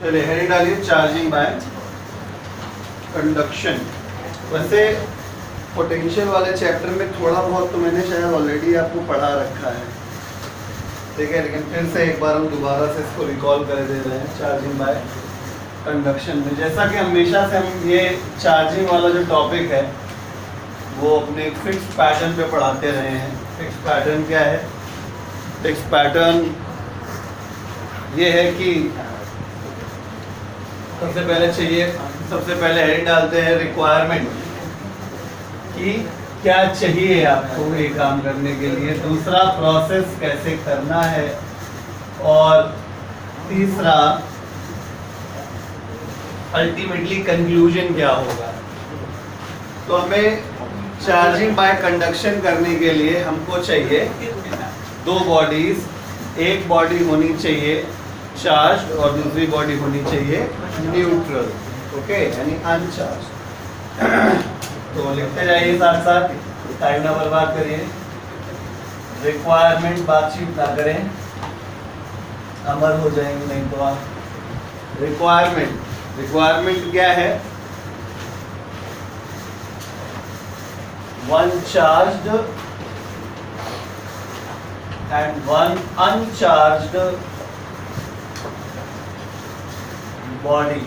चलिए हेडिंग डालिए charging by conduction. वैसे पोटेंशियल वाले चैप्टर में थोड़ा बहुत तो मैंने शायद ऑलरेडी आपको पढ़ा रखा है, ठीक है, लेकिन फिर से एक बार हम दोबारा से इसको रिकॉल कर दे रहे हैं चार्जिंग बाय कंडक्शन में। जैसा कि हमेशा से हम ये चार्जिंग वाला जो टॉपिक है वो अपने एक फिक्स पैटर्न पे पढ़ाते रहे हैं। फिक्स पैटर्न क्या है? फिक्स पैटर्न ये है कि सबसे पहले हेडिंग डालते हैं रिक्वायरमेंट कि क्या चाहिए आपको ये काम करने के लिए, दूसरा प्रोसेस कैसे करना है, और तीसरा अल्टीमेटली कंक्लूजन क्या होगा। तो हमें चार्जिंग बाय कंडक्शन करने के लिए हमको चाहिए दो बॉडीज, एक बॉडी होनी चाहिए चार्ज और दूसरी बॉडी होनी चाहिए न्यूट्रल, ओके, यानी अनचार्ज। तो लिखते जाइए साथ साथ, टाइम ना बर्बाद करिए, रिक्वायरमेंट बातचीत ना करें, अमर हो जाएंगे नहीं तो आप। रिक्वायरमेंट क्या है? One charged and one uncharged body,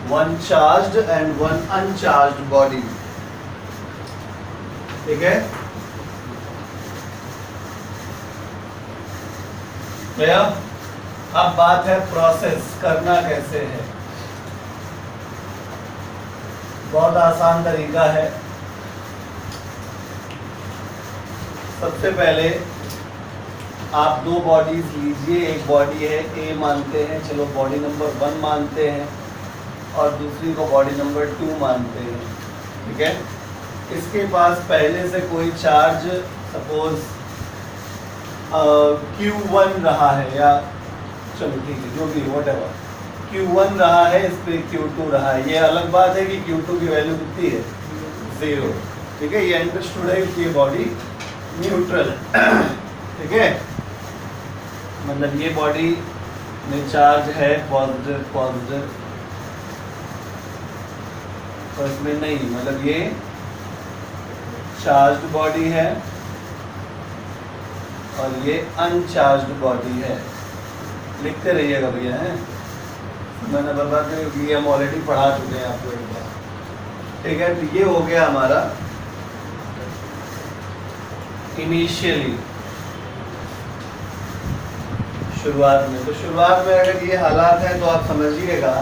one charged and one uncharged body, ठीक है। भैया अब बात है प्रोसेस करना कैसे है। बहुत आसान तरीका है। सबसे पहले आप दो बॉडीज लीजिए, एक बॉडी है ए मानते हैं, चलो बॉडी नंबर 1 मानते हैं, और दूसरी को बॉडी नंबर 2 मानते हैं, ठीक है। इसके पास पहले से कोई चार्ज सपोज Q1 रहा है, या चलो ठीक है जो भी व्हाटएवर, Q1 रहा है, इस पे Q2 रहा है। ये अलग बात है कि Q2 की वैल्यू कितनी है? 0, ठीक है। ये अंडरस्टूड है कि ये बॉडी न्यूट्रल है, ठीक है। मतलब ये बॉडी में चार्ज है पॉजिटिव, और इसमें नहीं, मतलब ये चार्ज्ड बॉडी है और ये अनचार्ज्ड बॉडी है। लिखते रहिएगा भैया, है मैंने बर्बाद नहीं की, हम ऑलरेडी पढ़ा चुके हैं आपको एक बार, ठीक है। तो ये हो गया हमारा इनिशियली, शुरुआत में। तो शुरुआत में अगर ये हालात हैं तो आप समझिएगा।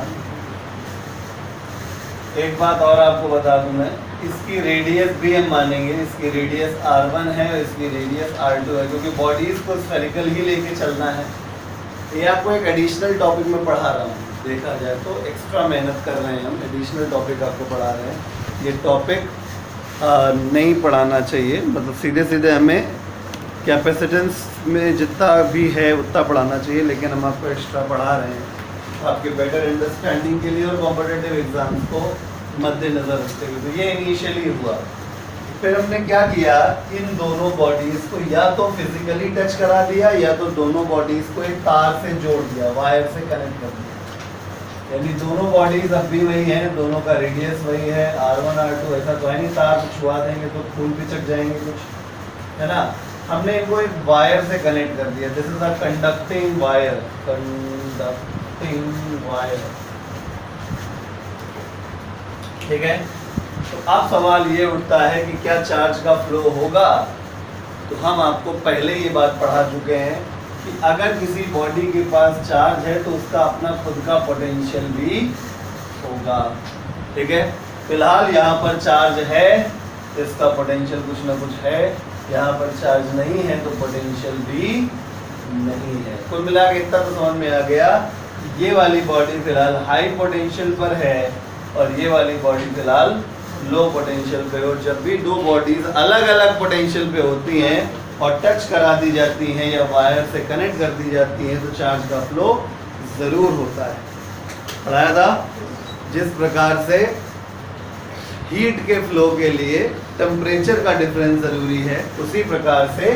एक बात और आपको बता दूं मैं, इसकी रेडियस भी हम मानेंगे, इसकी रेडियस R1 है और इसकी रेडियस R2 है, क्योंकि बॉडीज को स्फेरिकल ही लेके चलना है। ये आपको एक एडिशनल टॉपिक में पढ़ा रहा हूँ, देखा जाए तो एक्स्ट्रा मेहनत कर रहे हैं हम, एडिशनल टॉपिक आपको पढ़ा रहे हैं। ये टॉपिक नहीं पढ़ाना चाहिए, मतलब सीधे सीधे हमें कैपेसिटेंस में जितना भी है उतना पढ़ाना चाहिए, लेकिन हम आपको एक्स्ट्रा पढ़ा रहे हैं आपके बेटर अंडरस्टैंडिंग के लिए और कॉम्पिटिटिव एग्जाम्स को मद्देनजर रखते हुए। तो ये इनिशियली हुआ। फिर हमने क्या किया, इन दोनों बॉडीज को या तो फिजिकली टच करा दिया या तो दोनों बॉडीज को एक तार से जोड़ दिया, वायर से कनेक्ट कर दिया। यानी दोनों बॉडीज अब भी वही हैं, दोनों का रेडियस वही है, R1 R2। ऐसा तो है नहीं तार छुआ देंगे तो खून पिचक जाएंगे कुछ, है ना। हमने इनको एक वायर से कनेक्ट कर दिया। This is a conducting wire, ठीक है। तो अब सवाल ये उठता है कि क्या चार्ज का फ्लो होगा। तो हम आपको पहले ये बात पढ़ा चुके हैं कि अगर किसी बॉडी के पास चार्ज है तो उसका अपना खुद का पोटेंशियल भी होगा, ठीक है। फिलहाल यहाँ पर चार्ज है तो इसका पोटेंशियल कुछ ना कुछ है, यहाँ पर चार्ज नहीं है तो पोटेंशियल भी नहीं है। कुल मिला के इतना तो समझ में आ गया, ये वाली बॉडी फिलहाल हाई पोटेंशियल पर है और ये वाली बॉडी फिलहाल लो पोटेंशियल पे। और जब भी दो बॉडीज अलग अलग पोटेंशियल पे होती हैं और टच करा दी जाती हैं या वायर से कनेक्ट कर दी जाती हैं तो चार्ज का फ्लो ज़रूर होता है। पढ़ाया था जिस प्रकार से हीट के फ्लो के लिए टेम्परेचर का डिफरेंस ज़रूरी है, उसी प्रकार से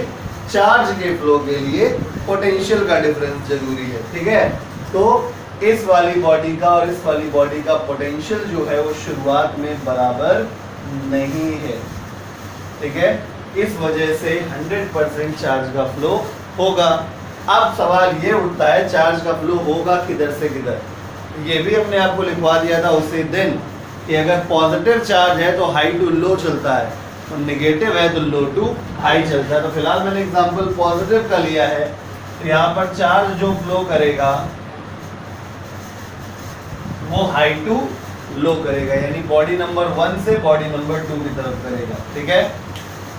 चार्ज के फ्लो के लिए पोटेंशियल का डिफरेंस जरूरी है। ठीक है, तो इस वाली बॉडी का और इस वाली बॉडी का पोटेंशियल जो है वो शुरुआत में बराबर नहीं है, ठीक है। इस वजह से 100% चार्ज का फ्लो होगा। अब सवाल ये उठता है चार्ज का फ्लो होगा किधर से किधर। ये भी अपने आप को लिखवा दिया था उसी दिन कि अगर पॉजिटिव चार्ज है तो हाई टू लो चलता है, और नेगेटिव है तो लो टू हाई चलता है। तो फिलहाल मैंने एग्जांपल पॉजिटिव का लिया है, तो यहाँ पर चार्ज जो फ्लो करेगा वो हाई टू लो करेगा, यानी बॉडी नंबर 1 से बॉडी नंबर 2 की तरफ करेगा, ठीक है।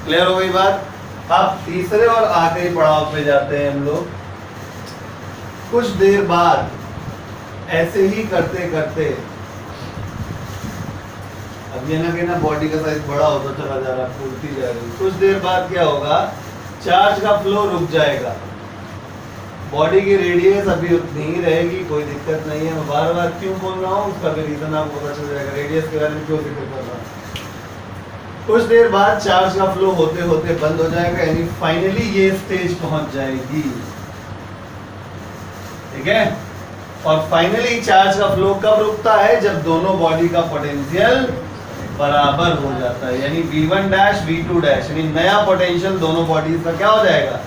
क्लियर हो गई बात। अब तीसरे और आखिरी पड़ाव पे जाते हैं हम लोग। कुछ देर बाद ऐसे ही करते करते, अब ये ना कि ना बॉडी का साइज बड़ा होता चला जा रहा, फूलती जा रही, कुछ देर बाद क्या होगा, चार्ज का फ्लो रुक जाएगा। बॉडी की रेडियस अभी उतनी ही रहेगी, कोई दिक्कत नहीं है। मैं बार बार क्यों बोल रहा हूँ उसका भी रीजन आपको पता चल जाएगा, रेडियस के बारे में क्यों जिक्र कर रहा हूँ। कुछ देर बाद चार्ज का फ्लो होते होते बंद हो जाएगा, यानी फाइनली ये स्टेज पहुंच जाएगी, ठीक है। और फाइनली चार्ज का फ्लो कब रुकता है, जब दोनों बॉडी का पोटेंशियल बराबर हो जाता है, यानी V1 डैश V2 डैश, यानी नया पोटेंशियल दोनों बॉडीज का क्या हो जाएगा,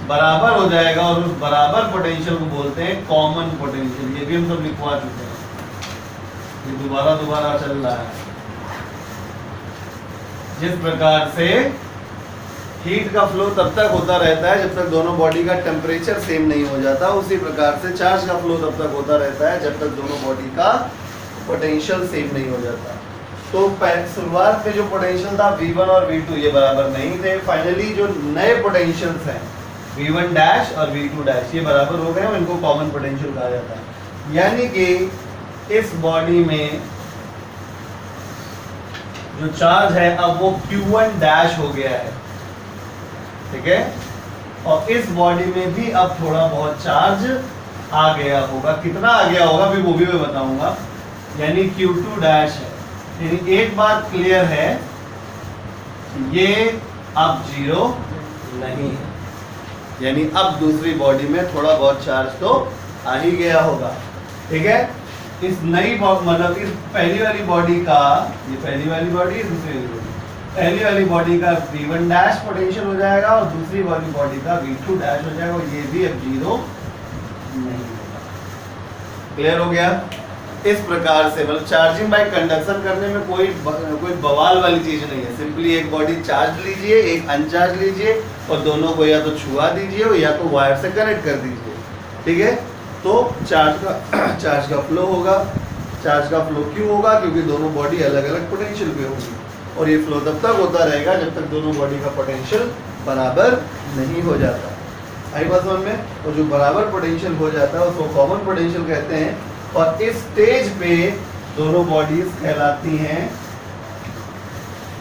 बराबर हो जाएगा। और उस बराबर पोटेंशियल को बोलते हैं कॉमन पोटेंशियल। ये भी हम सब लिखवा चुके हैं, ये दोबारा चल रहा है। जिस प्रकार से हीट का फ्लो तब तक होता रहता है जब तक दोनों बॉडी का टेम्परेचर सेम नहीं हो जाता, उसी प्रकार से चार्ज का फ्लो तब तक होता रहता है जब तक दोनों बॉडी का पोटेंशियल सेम नहीं हो जाता। तो शुरुआत में जो पोटेंशियल था V1 और V2 ये बराबर नहीं थे, फाइनली जो नए पोटेंशियल्स हैं V1 डैश और V2 डैश ये बराबर हो गए और इनको कॉमन पोटेंशियल कहा जाता है। यानी कि इस बॉडी में जो चार्ज है अब वो Q1 डैश हो गया है, ठीक है। और इस बॉडी में भी अब थोड़ा बहुत चार्ज आ गया होगा, कितना आ गया होगा भी वो भी मैं बताऊंगा, यानी Q2 डैश है। यानी एक बात क्लियर है, ये अब जीरो नहीं है, यानी अब दूसरी बॉडी में थोड़ा बहुत चार्ज तो आ ही गया होगा, ठीक है। इस नई मतलब इस पहली वाली बॉडी का, ये पहली वाली बॉडी, दूसरी वाली बॉडी, पहली वाली बॉडी का V1 डैश पोटेंशियल हो जाएगा और दूसरी वाली बॉडी का V2 डैश हो जाएगा, और ये भी अब जीरो नहीं होगा। क्लियर हो गया। इस प्रकार से मतलब चार्जिंग बाय कंडक्शन करने में कोई बवाल वाली चीज नहीं है। सिंपली एक बॉडी चार्ज लीजिए, एक अनचार्ज लीजिए, और दोनों को या तो छुआ दीजिए या तो वायर से कनेक्ट कर दीजिए, ठीक है। तो चार्ज का फ्लो होगा। चार्ज का फ्लो क्यों होगा, क्योंकि दोनों बॉडी अलग अलग पोटेंशियल पे होगी, और ये फ्लो तब तक होता रहेगा जब तक दोनों बॉडी का पोटेंशियल बराबर नहीं हो जाता। आई बात समझ में। और जो बराबर पोटेंशियल हो जाता है उसको कॉमन पोटेंशियल कहते हैं, और इस स्टेज पे दोनों बॉडीज कहलाती हैं,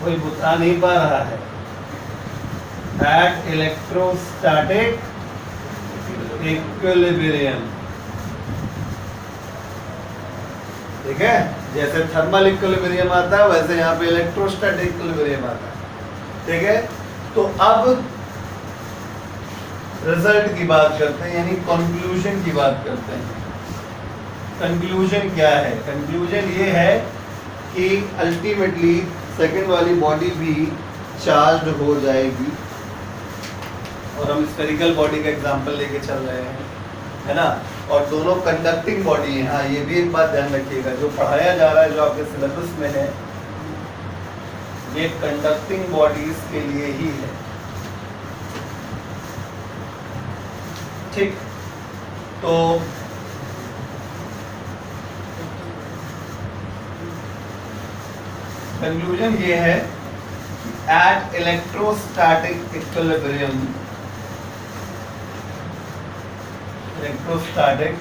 कोई बता नहीं पा रहा है, एट इलेक्ट्रोस्टैटिक इक्विलिब्रियम, ठीक है। जैसे थर्मल इक्विलिब्रियम आता है वैसे यहाँ पे इलेक्ट्रोस्टैटिक इक्विलिब्रियम आता है, ठीक है। तो अब रिजल्ट की बात करते हैं, यानी कंक्लूजन की बात करते हैं। कंक्लूजन क्या है, कंक्लूजन ये है कि अल्टीमेटली सेकंड वाली बॉडी भी चार्ज हो जाएगी, और हम स्फेरिकल बॉडी का एग्जांपल लेके चल रहे हैं, है ना। और दोनों कंडक्टिंग बॉडी है। हाँ, ये भी एक बात ध्यान रखिएगा, जो पढ़ाया जा रहा है, जो आपके सिलेबस में है, ये कंडक्टिंग बॉडीज के लिए ही है, ठीक। तो कंक्लूजन ये है, at electrostatic equilibrium, electrostatic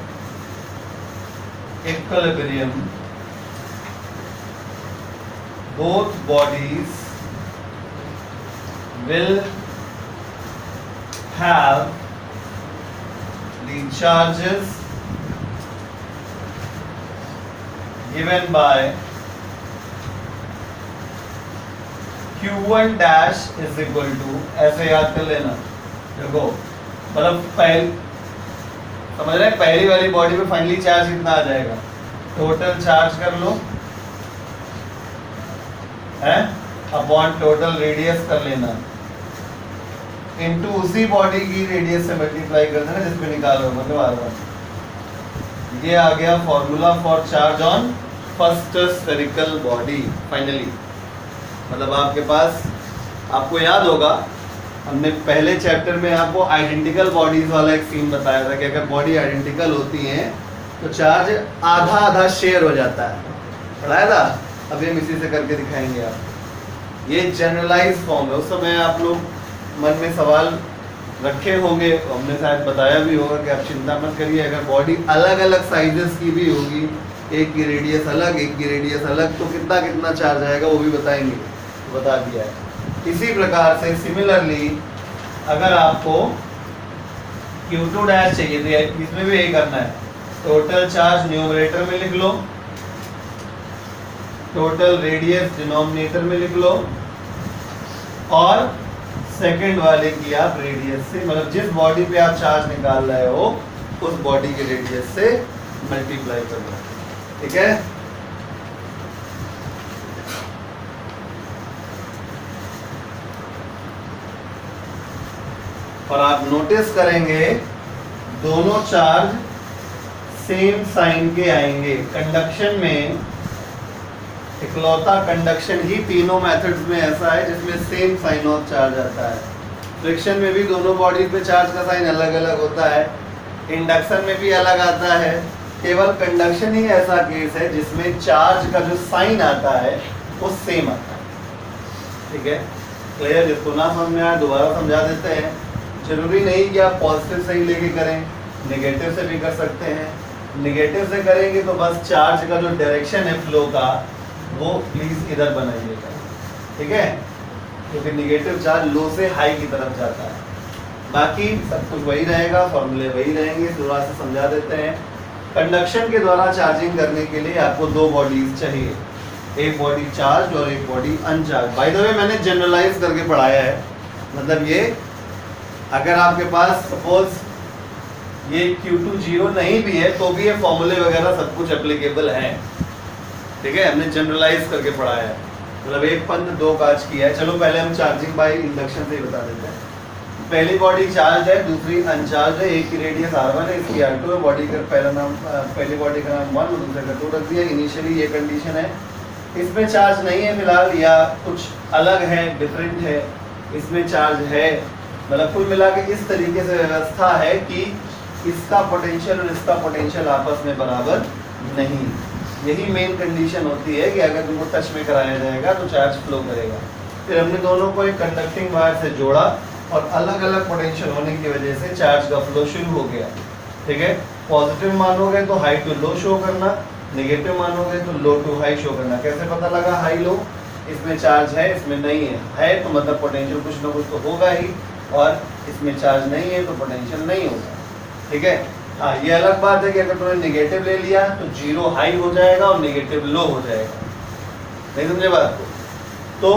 equilibrium, both bodies will have the charges given by Q1 dash is equal to, ऐसे याद कर लेना, देखो मतलब समझ रहे हैं? पहली वाली बॉडी पे फाइनली चार्ज कितना आ जाएगा, टोटल चार्ज कर लो है अपॉन टोटल रेडियस कर लेना इनटू उसी बॉडी की रेडियस से मल्टीप्लाई कर देना जिसमें निकालो, मतलब R1। ये आ गया formula for charge on first spherical body finally. मतलब आपके पास, आपको याद होगा हमने पहले चैप्टर में आपको आइडेंटिकल बॉडीज वाला एक सीन बताया था कि अगर बॉडी आइडेंटिकल होती हैं तो चार्ज आधा आधा शेयर हो जाता है, पढ़ाया था। अभी हम इसी से करके दिखाएंगे आप। ये जनरलाइज फॉर्म है। उस समय आप लोग मन में सवाल रखे होंगे, हमने शायद बताया भी होगा कि आप चिंता मत करिए, अगर बॉडी अलग अलग साइजेस की भी होगी, एक की रेडियस अलग एक की रेडियस अलग, तो कितना कितना चार्ज आएगा वो भी बताएंगे, तो बता दिया है। इसी प्रकार से सिमिलरली अगर आपको Q2 डैश चाहिए तो इसमें भी यही करना है, टोटल चार्ज न्यूमरेटर में लिख लो, टोटल रेडियस डिनोमिनेटर में लिख लो, और सेकंड वाले की आप रेडियस से, मतलब जिस बॉडी पे आप चार्ज निकाल रहे हो उस बॉडी के रेडियस से मल्टीप्लाई कर लो, ठीक है। और आप नोटिस करेंगे दोनों चार्ज सेम साइन के आएंगे। कंडक्शन में इकलौता कंडक्शन ही तीनों मेथड्स में ऐसा है जिसमें सेम साइन ऑफ चार्ज आता है। फ्रिक्शन में भी दोनों बॉडी पे चार्ज का साइन अलग अलग होता है, इंडक्शन में भी अलग आता है। केवल कंडक्शन ही ऐसा केस है जिसमें चार्ज का जो साइन आता है वो सेम आता है, ठीक है। क्लियर? जिसको ना समझ में आए दोबारा समझा देते हैं। जरूरी नहीं कि आप पॉजिटिव से ही लेके करें, नेगेटिव से भी कर सकते हैं। नेगेटिव से करेंगे तो बस चार्ज का जो डायरेक्शन है फ्लो का वो प्लीज इधर बनाइएगा, ठीक है, क्योंकि नेगेटिव चार्ज लो से हाई की तरफ जाता है। बाकी सब कुछ वही रहेगा, फॉर्मूले वही रहेंगे, दोबारा से समझा देते हैं। कंडक्शन के द्वारा चार्जिंग करने के लिए आपको दो बॉडीज चाहिए, एक बॉडी चार्ज और एक बॉडी अनचार्ज। बाय द वे मैंने जनरलाइज करके पढ़ाया है, मतलब ये अगर आपके पास सपोज ये Q2 0 नहीं भी है तो भी ये फॉर्मूले वगैरह सब कुछ एप्लीकेबल हैं, ठीक है। हमने जनरलाइज करके पढ़ाया है, मतलब एक पंथ दो काज किया है। चलो पहले हम चार्जिंग बाय इंडक्शन से ही बता देते हैं। पहली बॉडी चार्ज है, दूसरी अनचार्ज है। एक की रेडियस R1 है, इसकी R2 है। बॉडी का पहला नाम, पहली बॉडी का नाम 1 और दूसरे का 2 रख दिया। इनिशियली ये कंडीशन है, इसमें चार्ज नहीं है फिलहाल, या कुछ अलग है, डिफरेंट है, इसमें चार्ज है। मतलब कुल मिला के इस तरीके से व्यवस्था है कि इसका पोटेंशियल और इसका पोटेंशियल आपस में बराबर नहीं। यही मेन कंडीशन होती है कि अगर तुमको टच में कराया जाएगा तो चार्ज फ्लो करेगा। फिर हमने दोनों को एक कंडक्टिंग वायर से जोड़ा और अलग अलग पोटेंशियल होने की वजह से चार्ज का फ्लो शुरू हो गया, ठीक है। पॉजिटिव मानोगे तो हाई टू लो शो करना, नेगेटिव मानोगे तो लो टू हाई शो करना। कैसे पता लगा हाई लो? इसमें चार्ज है, इसमें नहीं है तो मतलब पोटेंशियल कुछ ना कुछ तो होगा ही, और इसमें चार्ज नहीं है तो पोटेंशियल नहीं होगा, ठीक है। हाँ, ये अलग बात है कि अगर तुमने नेगेटिव ले लिया तो 0 हाई हो जाएगा और नेगेटिव लो हो जाएगा। नहीं समझे बात को? तो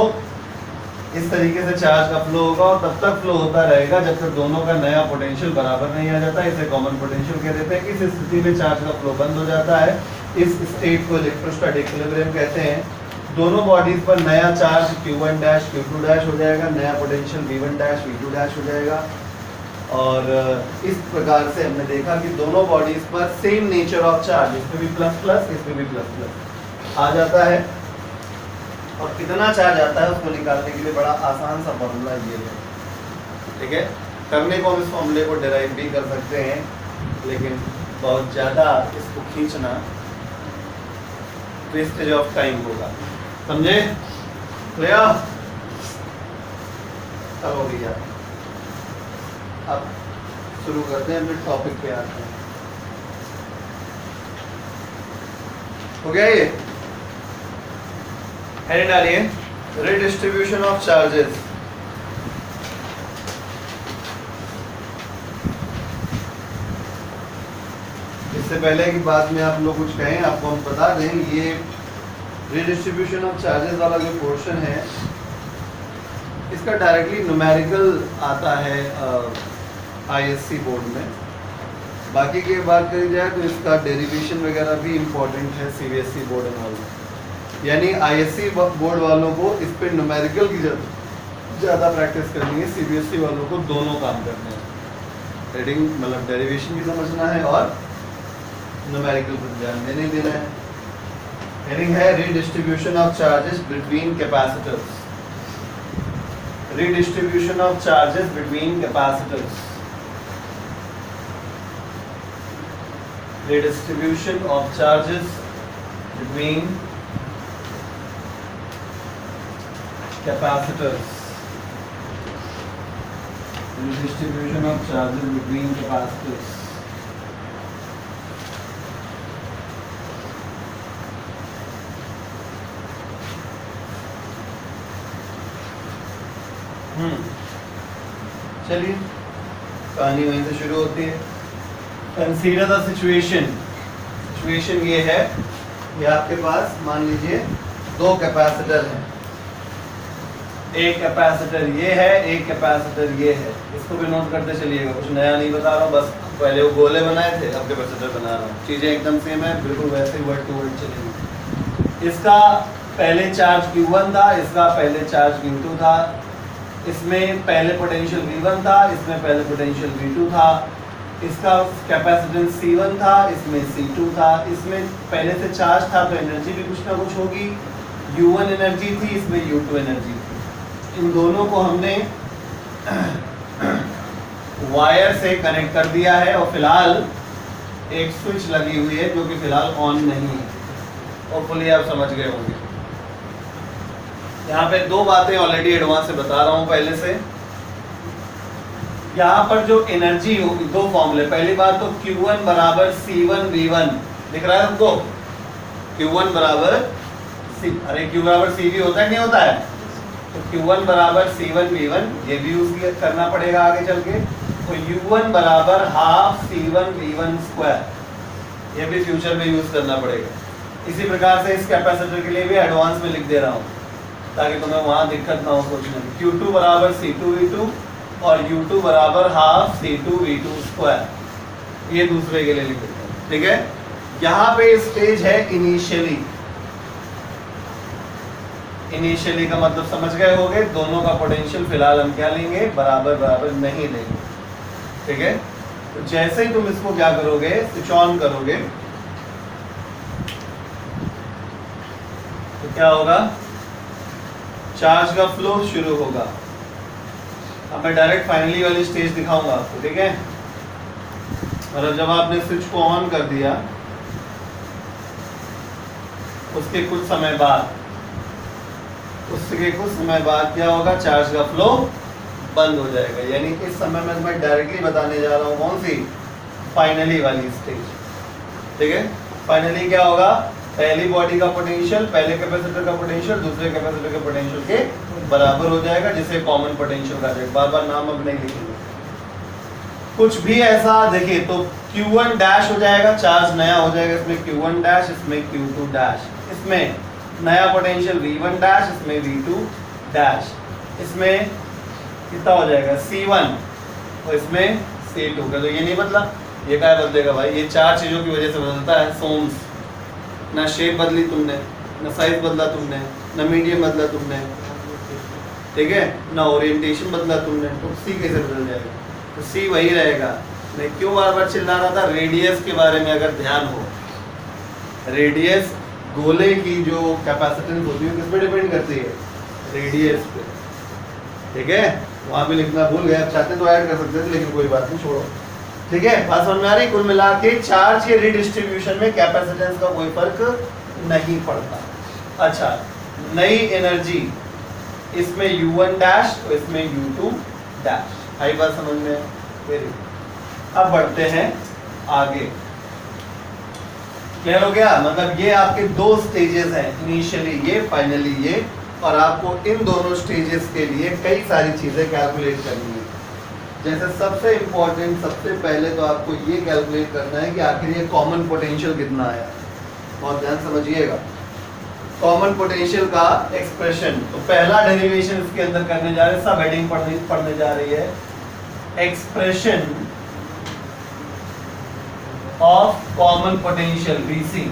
इस तरीके से चार्ज का फ्लो होगा और तब तक फ्लो होता रहेगा जब तक दोनों का नया पोटेंशियल बराबर नहीं आ जाता। इसे कॉमन पोटेंशियल कह देते हैं। इस स्थिति में चार्ज का फ्लो बंद हो जाता है। इस स्टेट को इलेक्ट्रोस्टैटिक इक्विलिब्रियम कहते हैं। दोनों बॉडीज पर नया charge Q1 dash Q2 dash हो जाएगा, नया potential V1 dash V2 dash हो जाएगा। और इस प्रकार से हमने देखा कि दोनों बॉडीज पर सेम नेचर ऑफ चार्ज, इसमें भी प्लस प्लस, इसमें भी प्लस प्लस आ जाता है। और कितना चार्ज आता है उसको निकालने के लिए बड़ा आसान सा फॉर्मूला ये है, ठीक है। करने को हम इस फॉर्मूले को डिराइव भी कर सकते हैं, लेकिन बहुत ज़्यादा इसको खींचना वेस्टेज ऑफ टाइम होगा, समझे? क्लियर? अब हो गया। अब शुरू करते हैं, फिर टॉपिक पे आते हैं। हो गया ये? हेडिंग डालिए, रिडिस्ट्रीब्यूशन ऑफ चार्जेस। इससे पहले की बात में आप लोग कुछ कहें, आपको हम बता दें, ये रिडिस्ट्रीब्यूशन ऑफ चार्जेस वाला जो पोर्शन है इसका डायरेक्टली न्यूमेरिकल आता है ISC बोर्ड में। बाकी की बात करी जाए तो इसका डेरिवेशन वगैरह भी इम्पोर्टेंट है सीबीएसई बोर्ड एंड ऑल में, यानी आईएससी बोर्ड वालों को इस पे न्यूमेरिकल की ज़्यादा प्रैक्टिस करनी है, सीबीएसई वालों को दोनों काम करने हैं, हेडिंग मतलब डेरिवेशन भी समझना है और न्यूमेरिकल पर ध्यान देना है। हेडिंग है redistribution of charges between capacitors, redistribution of charges between capacitors, redistribution of charges between capacitors, redistribution of charges between capacitors। चलिए कहानी वहीं से शुरू होती है। कंसीडर द सिचुएशन, सिचुएशन ये है कि आपके पास मान लीजिए दो कैपेसिटर हैं, एक कैपेसिटर ये है, एक कैपेसिटर ये है, इसको भी नोट करते चलिएगा, कुछ नया नहीं बता रहा हूँ, बस पहले वो गोले बनाए थे अब कैपेसिटर बना रहा हूँ, चीज़ें एकदम सेम है, बिल्कुल वैसे ही वर्ड टू वर्ड चलेंगी। इसका पहले चार्ज Q1 था, इसका पहले चार्ज Q2 था, इसमें पहले पोटेंशियल V1 था, इसमें पहले पोटेंशियल V2 था, इसका कैपेसिटेंस C1 था, इसमें C2 था, इसमें पहले से चार्ज था तो एनर्जी भी कुछ ना कुछ होगी, U1 एनर्जी थी, इसमें U2 एनर्जी थी। इन दोनों को हमने वायर से कनेक्ट कर दिया है और फिलहाल एक स्विच लगी हुई है जो कि फिलहाल ऑन नहीं है, होपफुली आप समझ गए होंगे। यहाँ पे दो बातें ऑलरेडी एडवांस से बता रहा हूँ पहले से। यहाँ पर जो एनर्जी होगी, दो फॉर्मूले, पहली बात तो Q1 बराबर C1 V1 दिख रहा है हमको, Q1 बराबर Q बराबर CV होता है नहीं होता है, तो Q1 बराबर C1 V1 ये भी यूज करना पड़ेगा आगे चल के, तो U1 बराबर हाफ C1 V1 स्क्वायर, ये भी फ्यूचर में यूज करना पड़ेगा। इसी प्रकार से इस कैपेसिटर के लिए भी एडवांस में लिख दे रहा हूँ ताकि तुम्हें वहाँ दिक्कत ना हो सोचने में। Q2 बराबर C2 V2 और U2 बराबर हाफ C2 V2 स्क्वायर, ये दूसरे के लिए लिख देते हैं, ठीक है। यहाँ पे स्टेज है इनिशियली, इनिशियली का मतलब समझ गए होंगे, दोनों का पोटेंशियल फिलहाल हम क्या लेंगे, बराबर बराबर नहीं लेंगे, ठीक है। तो जैसे ही तुम इसको क्या करोगे, स्विच ऑन करोगे तो क्या होगा, चार्ज का फ्लो शुरू होगा। अब मैं डायरेक्ट फाइनली वाली स्टेज दिखाऊंगा आपको, ठीक है। मतलब जब आपने स्विच को ऑन कर दिया उसके कुछ समय बाद क्या होगा, चार्ज का फ्लो बंद हो जाएगा। यानी इस समय में मैं डायरेक्टली बताने जा रहा हूँ कौन सी, फाइनली वाली स्टेज, ठीक है। फाइनली क्या होगा, पहली बॉडी का पोटेंशियल पहले कैपेसिटर का पोटेंशियल दूसरे कैपेसिटर के पोटेंशियल के बराबर हो जाएगा, जिसे कॉमन पोटेंशियल का बार बार नाम अब नहीं लिखेंगे। कुछ भी ऐसा देखिए तो Q1 डैश हो जाएगा, चार्ज नया हो जाएगा, इसमें Q1 डैश, इसमें Q2 डैश, इसमें नया पोटेंशियल V1 डैश, इसमें V2 डैश, इसमें कितना हो जाएगा C1 और इसमें C2 का। तो ये नहीं बदला, ये क्या बदलेगा भाई, ये चार चीजों की वजह से बदलता है सोम्स। ना शेप बदली तुमने, ना साइज बदला तुमने, ना मीडियम बदला तुमने, ठीक है, ना ओरिएंटेशन बदला तुमने, तो सी कैसे बदल जाएगा, तो सी वही रहेगा। मैं क्यों बार बार चिल्ला रहा था, रेडियस के बारे में अगर ध्यान हो, रेडियस गोले की जो कैपेसिटेंस होती है किस पे डिपेंड करती है, रेडियस पे, ठीक है। वहाँ भी लिखना भूल गए, आप चाहते तो ऐड कर सकते थे लेकिन कोई बात नहीं, छोड़ो, ठीक है। बात समझ में आ रही। कुल मिला के चार्ज के रिडिस्ट्रीब्यूशन में कैपेसिटेंस का कोई फर्क नहीं पड़ता। अच्छा, नई एनर्जी, इसमें U1 डैश और इसमें U2 डैश, आई बात समझ में, वेरी। अब बढ़ते हैं आगे, क्लियर हो गया। मतलब ये आपके दो स्टेजेस हैं, इनिशियली ये, फाइनली ये, और आपको इन दोनों स्टेजेस के लिए कई सारी चीजें कैलकुलेट करनी है। जैसे सबसे इम्पोर्टेंट, सबसे पहले तो आपको ये कैलकुलेट करना है कि आखिर ये कॉमन पोटेंशियल कितना आया, बहुत ध्यान समझिएगा। कॉमन पोटेंशियल का एक्सप्रेशन, तो पहला डेरिवेशन इसके अंदर करने जा रहे हैं, सब हेडिंग पढ़ने जा रही है। Expression of common potential VC।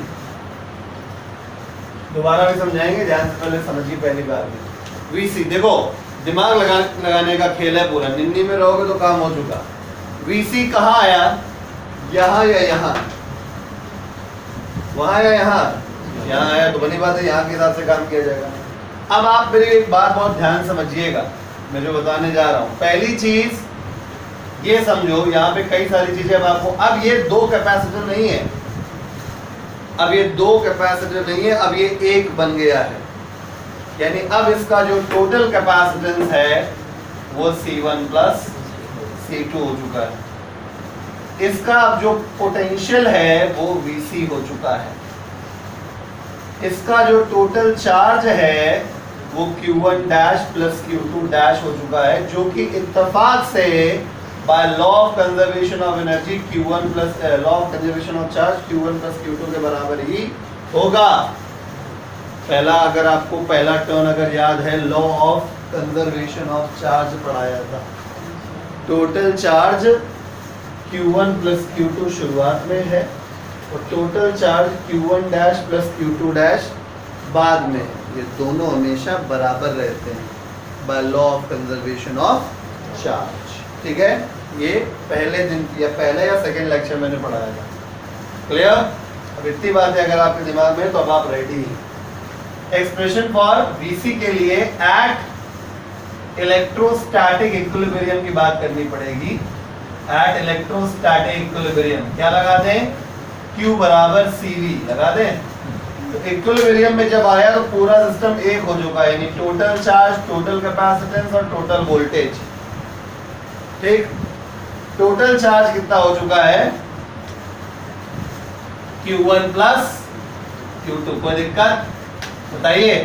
दोबारा भी समझाएंगे, ध्यान से पहले समझिए पहली बार में। VC देखो, दिमाग लगाने का खेल है पूरा, निन्नी में रहोगे तो काम हो चुका। VC कहाँ आया, यहाँ या यहाँ, वहाँ या यहाँ, यहाँ आया तो बनी बात है, यहाँ के हिसाब से काम किया जाएगा। अब आप मेरी एक बात बहुत ध्यान समझिएगा, मैं जो बताने जा रहा हूँ। पहली चीज ये समझो, यहाँ पे कई सारी चीजें अब आपको, अब ये दो कैपेसिटर नहीं है, अब ये दो कैपेसिटर नहीं है, अब ये एक बन गया है। यानी अब इसका जो टोटल कैपेसिटेंस है वो C1 प्लस C2 हो चुका है। इसका अब जो पोटेंशियल है वो VC हो चुका है। इसका जो टोटल चार्ज है वो Q1 dash plus Q2 dash हो चुका है, जो कि इत्तेफाक से by law of conservation of energy Q1 plus law of conservation of charge Q1 plus Q2 के बराबर ही होगा। पहला, अगर आपको पहला टर्म अगर याद है, law of conservation of charge पढ़ाया था। Total charge Q1 plus Q2 शुरुआत में है और total charge Q1 dash plus Q2 dash बाद में। ये दोनों हमेशा बराबर रहते हैं by law of conservation of charge. ठीक है, ये पहले दिन या पहले या सेकेंड लेक्चर मैंने पढ़ाया था। क्लियर? अब इतनी बातें अगर आपके दिमाग में तो अब आप रेडी हैं। एक्सप्रेशन फॉर VC के लिए एट इलेक्ट्रोस्टैटिक इक्विलिब्रियम की बात करनी पड़ेगी। एट इलेक्ट्रोस्टैटिक इक्विलिब्रियम क्या लगा दें, Q बराबर CV लगा दें। तो इक्विलिब्रियम में जब आया तो पूरा सिस्टम एक हो चुका है, यानी टोटल चार्ज, टोटल कैपेसिटेंस और टोटल वोल्टेज। ठीक, टोटल चार्ज कितना हो चुका है, Q1 प्लस Q2। कोई दिक्कत बताइए?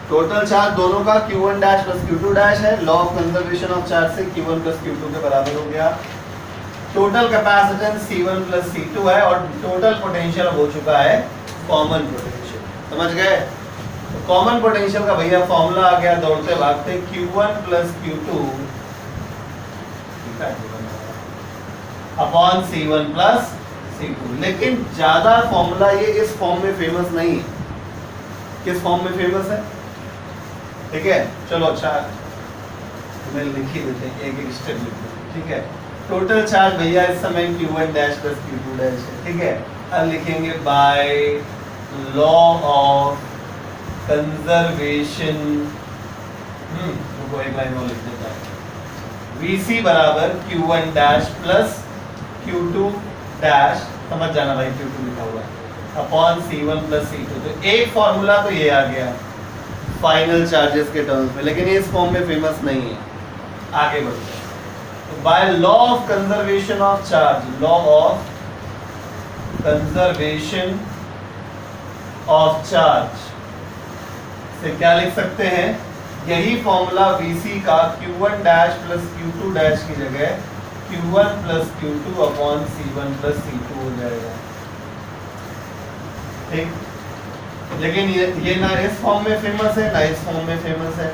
टोटल चार्ज दोनों का Q1 dash plus Q2 dash है, law of conservation of charge से Q1 प्लस Q2 के बराबर हो गया। Total capacitance C1 plus C2 है और टोटल पोटेंशियल हो चुका है कॉमन पोटेंशियल। समझ गए? तो कॉमन पोटेंशियल का भैया फॉर्मूला आ गया दौड़ते भागते, Q1 plus Q2 upon C1 plus C2। लेकिन ज्यादा फॉर्मूला ये इस फॉर्म में फेमस नहीं है। किस फॉर्म में फेमस है? ठीक है, चलो अच्छा मैं लिख ही देते हैं, एक एक स्टेप लिख देते हैं। ठीक है, टोटल चार्ज भैया इस समय Q1 dash plus Q2 dash है। ठीक है, अब लिखेंगे बाय लॉ ऑफ कंजर्वेशन, एक लाइन और लिख देता है, VC बराबर Q1 dash plus Q2 dash, समझ जाना भाई Q2 लिखा हुआ है, अपॉन C1 प्लस C2। तो एक फॉर्मूला तो ये आ गया फाइनल चार्जेस के टर्म्स में, लेकिन ये इस फॉर्म में फेमस नहीं है। आगे बढ़ते हैं, तो by law of conservation of charge, law of conservation of charge से क्या लिख सकते हैं, यही फॉर्मूला VC का Q1 dash plus Q2 dash की जगह Q1 plus Q2 upon C1 plus C2 हो जाएगा। ठीक, लेकिन ये ना इस फॉर्म में फेमस है ना इस फॉर्म में फेमस है।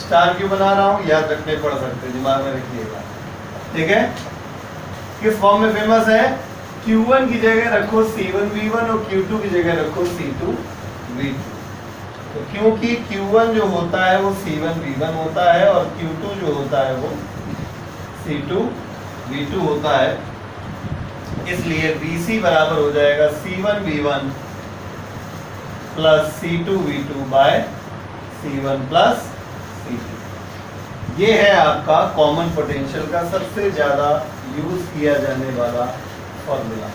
स्टार क्यों बना रहा हूँ, याद रखने पड़ सकते हैं, दिमाग में रखिएगा। ठीक है, किस फॉर्म में फेमस है, Q1 की जगह रखो C1V1 और Q2 की जगह रखो C2V2। तो क्योंकि Q1 जो होता है वो C1V1 होता है और Q2 जो होता है वो C2V2 होता है, इसलिए VC बराबर हो जाएगा C1V1 plus C2V2 bye C1 plus C2। ये है आपका कॉमन पोटेंशियल का सबसे ज्यादा यूज किया जाने वाला फॉर्मूला।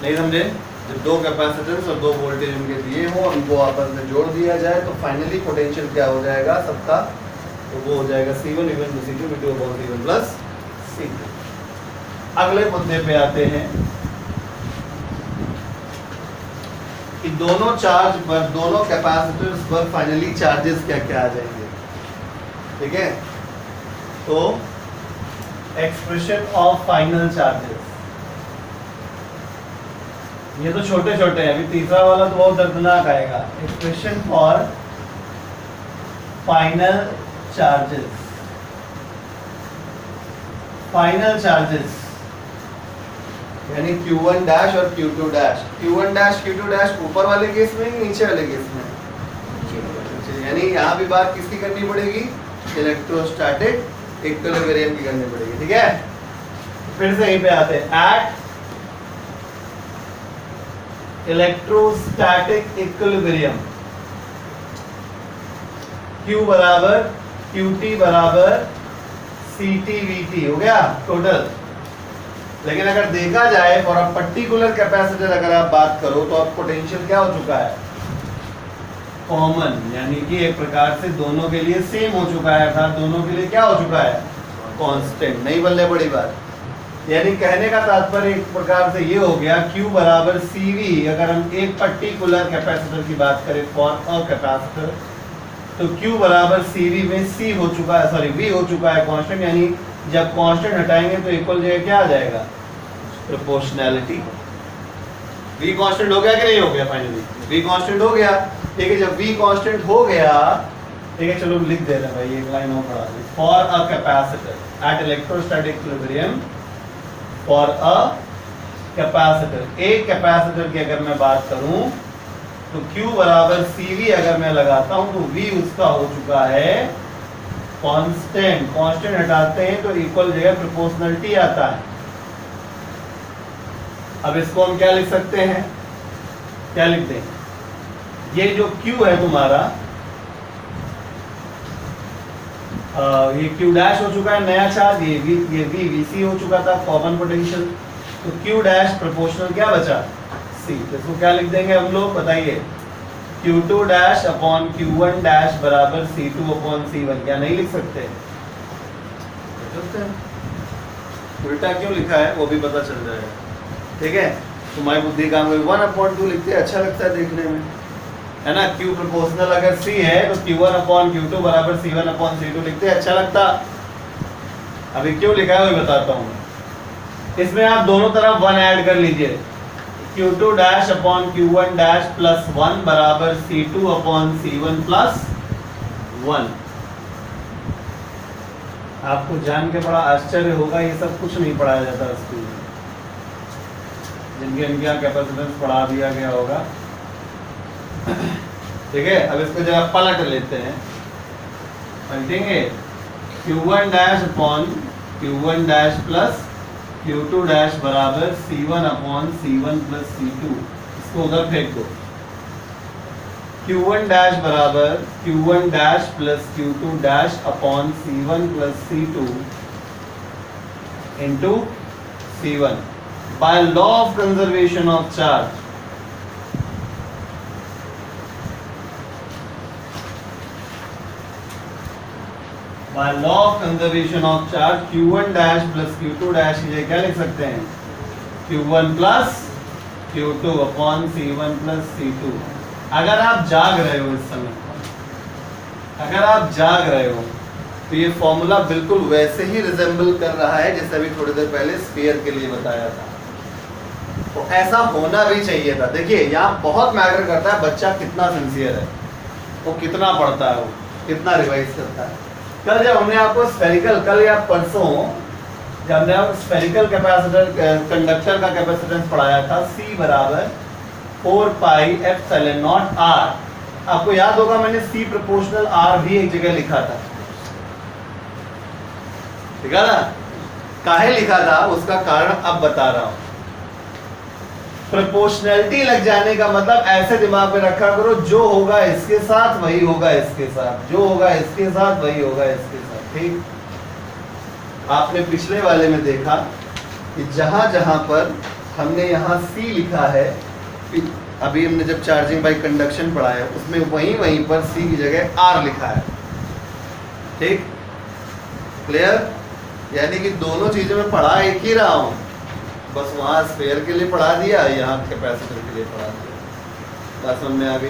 नहीं समझे? जब दो कैपेसिटेंस और दो वोल्टेज उनके दिए हो, उनको आपस में जोड़ दिया जाए तो फाइनली पोटेंशियल क्या हो जाएगा सबका, तो वो हो जाएगा C1V1 plus C2V2 upon C1 plus C2। अगले मुद्दे पे आते हैं कि दोनों चार्ज पर, दोनों कैपेसिटर्स पर फाइनली चार्जेस क्या क्या आ जाएंगे। ठीक है, तो एक्सप्रेशन ऑफ फाइनल चार्जेस, ये तो छोटे छोटे हैं, अभी तीसरा वाला तो बहुत दर्दनाक आएगा। Expression for final charges, final charges यानी Q1 डैश और Q2 dash. Q1 dash Q2 dash ऊपर वाले केस में कि नीचे वाले केस में? यानी यहाँ भी बात किसकी करनी पड़ेगी? इलेक्ट्रोस्टैटिक इक्विलिब्रियम की करनी पड़ेगी। ठीक है, फिर से यहीं पे आते हैं। एट इलेक्ट्रोस्टैटिक इक्विलिब्रियम Q बराबर QT बराबर CT/VT हो गया टोटल। लेकिन अगर देखा जाए फॉर अ पर्टिकुलर कैपेसिटर अगर आप बात करो तो अब पोटेंशियल क्या हो चुका है? कॉमन, यानी कि एक प्रकार से दोनों के लिए सेम हो चुका है, अर्थात दोनों के लिए क्या हो चुका है? कांस्टेंट। नहीं बल्ले बड़ी बात, यानी कहने का तात्पर्य एक प्रकार से ये हो गया Q बराबर CV। अगर हम एक पर्टिकुलर कैपेसिटर की बात करें फॉर अ कैपेसिटर, तो Q बराबर CV में C हो चुका है, सॉरी V हो चुका है कांस्टेंट। यानी जब कांस्टेंट हटाएंगे तो इक्वल जगह क्या आ जाएगा? प्रोपोर्शनैलिटी। V कांस्टेंट हो गया कि नहीं हो गया? फाइनली V कांस्टेंट हो गया। ठीक है, जब V कांस्टेंट हो गया, ठीक है, चलो लिख दे रहे हैं भाई, एक लाइन और पढ़ा दें। For a capacitor eight electrostatic equilibrium, for a capacitor, एक कैपेसिटर की अगर मैं बात करूं तो Q बराबर CV अगर मैं लगाता हूं तो V उसका हो चुका है कांस्टेंट। कांस्टेंट हटाते हैं तो इक्वल जगह प्रोपोर्शनलिटी आता है। अब इसको हम क्या लिख सकते हैं? क्या लिखते हैं? ये जो Q है तुम्हारा, ये Q डैश हो चुका है नया चार्ज, ये V VC हो चुका था कॉमन पोटेंशियल, तो Q डैश प्रोपोर्शनल क्या बचा? C। तो इसको क्या लिख देंगे हम लोग? बताइए। Q2 dash upon Q1 dash बराबर C2 अपॉन C1। क्या नहीं लिख सकते? उल्टा क्यों लिखा है वो भी पता चल जाएगा। ठीक है, तुम्हारी बुद्धि काम में 1/2 लिखते हैं, अच्छा लगता है देखने में, है ना। Q प्रोपोर्शनल अगर C है तो Q1 अपॉन Q2 बराबर C1 अपॉन C2 लिखते हैं, अच्छा लगता। अभी क्यों लिखा है वही बताता हूँ। इसमें आप दोनों तरफ 1 ऐड कर लीजिए। Q2 dash upon Q1 dash plus 1 बराबर C2 अपॉन C1 प्लस 1। आपको जान के बड़ा आश्चर्य होगा, ये सब कुछ नहीं पढ़ाया जाता स्कूल में। जिनके इनके यहाँ कैपेसिटेंस पढ़ा दिया गया होगा। ठीक है, अब इसको जरा पलट लेते हैं, पलटेंगे। Q1 dash upon Q1 dash plus Q2 dash बराबर C1 upon C1 plus C2। इसको उधर फेंक दो। Q1 डैश बराबर Q1 dash plus Q2 dash upon C1 plus C2 into C1 by law of conservation of charge. By law of conservation of charge, Q1 dash plus Q2 dash ये क्या लिख सकते हैं? Q1 plus Q2 upon C1 plus C2। अगर आप जाग रहे हो इस समय, अगर आप जाग रहे हो तो ये फॉर्मूला बिल्कुल वैसे ही रिजेंबल कर रहा है जैसे अभी थोड़ी देर पहले स्फीयर के लिए बताया था। तो ऐसा होना भी चाहिए था। देखिए यहाँ बहुत मैटर करता है बच्चा कितना सिंसियर है, वो कितना पढ़ता है, वो कितना रिवाइज करता है। कल जब हमने आपको स्फेरिकल, कल या परसों जब हमने आपको स्फेरिकल कैपेसिटर कंडक्टर का कैपेसिटेंस पढ़ाया था, C बराबर 4 पाई एप्सिलॉन नॉट R। आपको याद होगा मैंने C प्रोपोर्शनल R भी एक जगह लिखा था, ठीक है ना। काहे लिखा था उसका कारण अब बता रहा हूं। प्रोपोर्शनैलिटी लग जाने का मतलब ऐसे दिमाग में रखा करो, जो होगा इसके साथ वही होगा इसके साथ, जो होगा इसके साथ वही होगा इसके साथ। ठीक, आपने पिछले वाले में देखा कि जहां जहां पर हमने यहाँ C लिखा है, अभी हमने जब चार्जिंग बाय कंडक्शन पढ़ा है उसमें वहीं वहीं पर C की जगह R लिखा है। ठीक, क्लियर। यानी कि दोनों चीजें में पढ़ा एक ही रहा हूं, बस वहाँ स्फीयर के लिए पढ़ा दिया, यहाँ कैपेसिटर के लिए पढ़ा दिया। बात समझ में आ गई?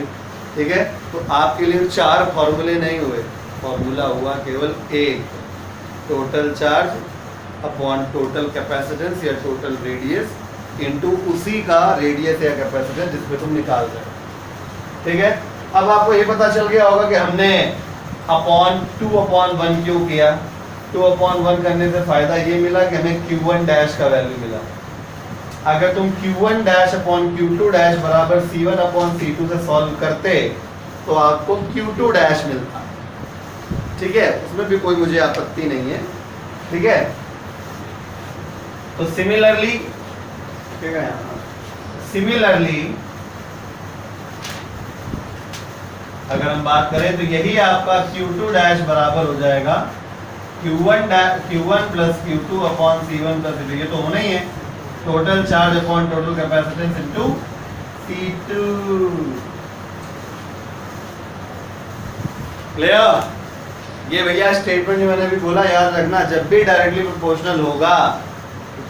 ठीक है, तो आपके लिए 4 फॉर्मूले नहीं हुए, फॉर्मूला हुआ केवल एक, total charge upon total capacitance या टोटल रेडियस इनटू उसी का रेडियस या कैपेसिटेंस जिसमें तुम निकाल रहे हो। ठीक है, अब आपको ये पता चल गया होगा कि हमने अपॉन 2/1 क्यों किया। 2/1 करने से फायदा ये मिला कि हमें Q1 डैश का वैल्यू मिला। अगर तुम Q1 dash upon Q2 dash बराबर C1 अपॉन C2 से सॉल्व करते तो आपको Q2 डैश मिलता, ठीक है, उसमें भी कोई मुझे आपत्ति नहीं है, ठीक है। तो सिमिलरली अगर हम बात करें तो यही आपका Q2 डैश बराबर हो जाएगा Q1 plus Q2 upon C1 plus C2, ये तो होना ही है, total charge upon total capacitance into C2। Clear? ये भैया स्टेटमेंट जो मैंने भी बोला याद रखना, जब भी डायरेक्टली प्रोपोर्शनल होगा,